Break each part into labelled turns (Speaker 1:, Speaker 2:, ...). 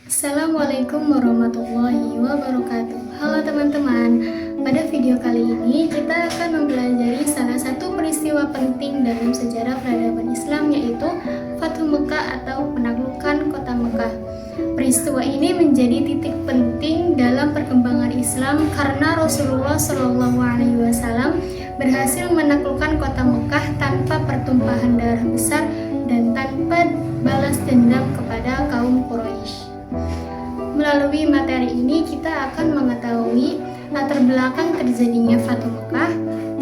Speaker 1: Assalamualaikum warahmatullahi wabarakatuh. Halo teman-teman, pada video kali ini kita akan mempelajari salah satu peristiwa penting dalam sejarah peradaban Islam, yaitu Fathu Mekah atau penaklukan kota Mekah. Peristiwa ini menjadi titik penting dalam perkembangan Islam karena Rasulullah SAW berhasil menaklukkan kota Mekah tanpa pertumpahan darah besar dan tanpa balas dendam kepada kaum Quraisy. Melalui materi ini kita akan mengetahui latar belakang terjadinya Fathu Mekah,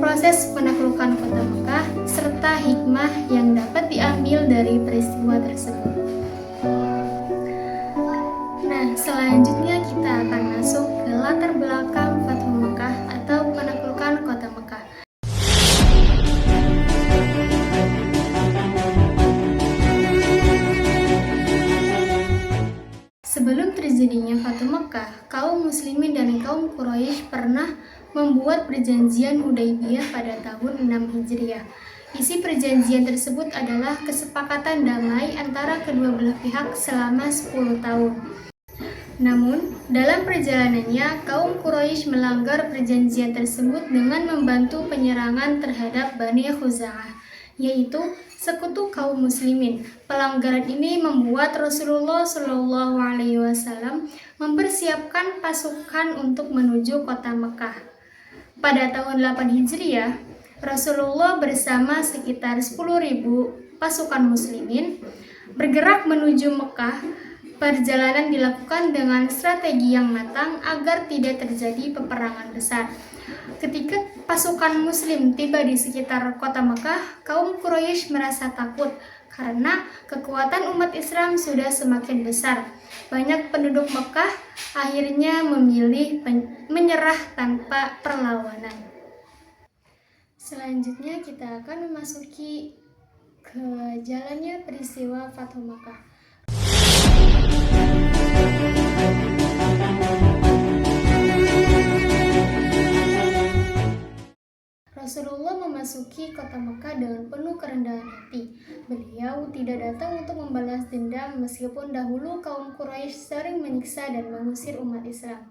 Speaker 1: proses penaklukan kota Mekah, serta hikmah yang dapat diambil dari peristiwa tersebut. Nah, selanjutnya kita akan masuk ke latar belakang Fathu Mekah atau penaklukan kota Mekah. Sebelum terjadinya Fathu Mekah, kaum muslimin dan kaum Quraisy pernah membuat perjanjian Hudaybiyah pada tahun 6 Hijriah. Isi perjanjian tersebut adalah kesepakatan damai antara kedua belah pihak selama 10 tahun. Namun, dalam perjalanannya, kaum Quraisy melanggar perjanjian tersebut dengan membantu penyerangan terhadap Bani Khuza'ah, yaitu sekutu kaum muslimin. Pelanggaran ini membuat Rasulullah SAW mempersiapkan pasukan untuk menuju kota Mekah. Pada tahun 8 Hijriah, Rasulullah bersama sekitar 10.000 pasukan muslimin bergerak menuju Mekah. Perjalanan dilakukan dengan strategi yang matang agar tidak terjadi peperangan besar. Ketika pasukan muslim tiba di sekitar kota Mekah, kaum Quraisy merasa takut karena kekuatan umat Islam sudah semakin besar. Banyak penduduk Mekah akhirnya memilih menyerah tanpa perlawanan. Selanjutnya kita akan memasuki ke jalannya peristiwa Fathu Mekah. Rasulullah memasuki kota Mekah dengan penuh kerendahan hati. Beliau tidak datang untuk membalas dendam meskipun dahulu kaum Quraisy sering menyiksa dan mengusir umat Islam.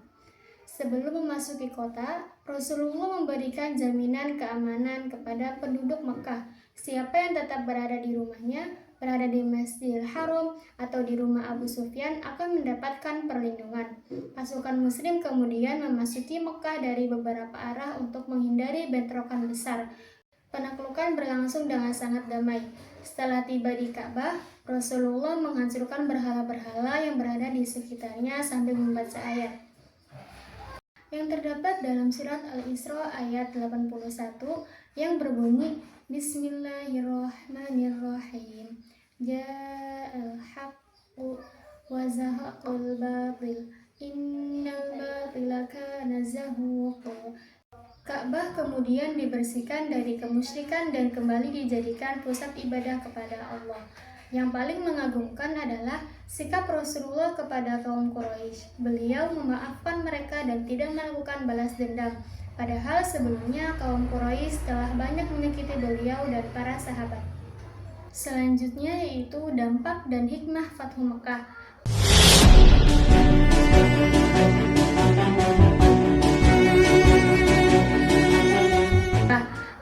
Speaker 1: Sebelum memasuki kota, Rasulullah memberikan jaminan keamanan kepada penduduk Mekah. Siapa yang tetap berada di rumahnya, berada di Masjidil Haram atau di rumah Abu Sufyan akan mendapatkan perlindungan. Pasukan muslim kemudian memasuki Mekah dari beberapa arah untuk menghindari bentrokan besar. Penaklukan berlangsung dengan sangat damai. Setelah tiba di Ka'bah, Rasulullah menghancurkan berhala-berhala yang berada di sekitarnya sambil membaca ayat yang terdapat dalam surat Al-Isra ayat 81 yang berbunyi Bismillahirrahmanirrahim. Ja'al haqqu wa zahaqal batil innal batila kana zahuqa. Ka'bah kemudian dibersihkan dari kemusyrikan dan kembali dijadikan pusat ibadah kepada Allah. Yang paling mengagumkan adalah sikap Rasulullah kepada kaum Quraisy. Beliau memaafkan mereka dan tidak melakukan balas dendam. Padahal sebelumnya kaum Quraisy telah banyak menyakiti beliau dan para sahabat. Selanjutnya yaitu dampak dan hikmah Fathu Mekah.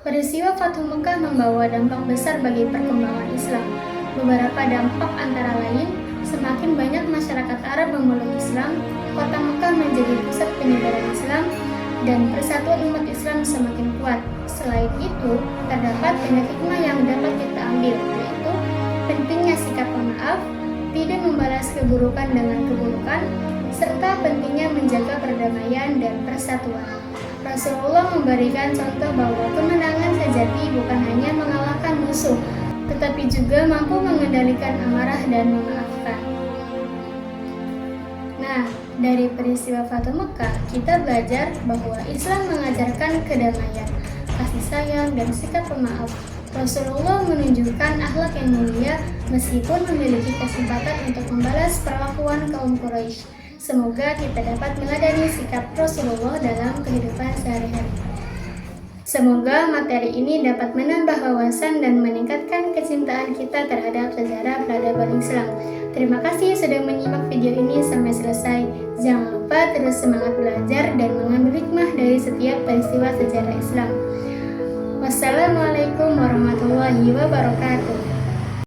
Speaker 1: Peristiwa Fathu Mekah membawa dampak besar bagi perkembangan Islam. Beberapa dampak antara lain, semakin banyak masyarakat Arab memeluk Islam, kota Mekah menjadi pusat penyebaran Islam, dan persatuan umat Islam semakin kuat. Selain itu, terdapat banyak hikmah yang dapat kita ambil, yaitu pentingnya sikap pemaaf, tidak membalas keburukan dengan keburukan, serta pentingnya menjaga perdamaian dan persatuan. Rasulullah memberikan contoh bahwa kemenangan sejati bukan hanya mengalahkan musuh, tetapi juga mampu mengendalikan amarah dan memaafkan. Nah, dari peristiwa Fathu Mekah, kita belajar bahwa Islam mengajarkan kedamaian, kasih sayang, dan sikap pemaaf. Rasulullah menunjukkan akhlak yang mulia meskipun memiliki kesempatan untuk membalas perlakuan kaum Quraisy. Semoga kita dapat meladani sikap Rasulullah dalam kehidupan sehari-hari. Semoga materi ini dapat menambah wawasan dan meningkatkan kecintaan kita terhadap sejarah peradaban Islam. Terima kasih sudah menyimak video ini sampai selesai. Jangan lupa terus semangat belajar dan mengambil hikmah dari setiap peristiwa sejarah Islam. Wassalamualaikum warahmatullahi wabarakatuh.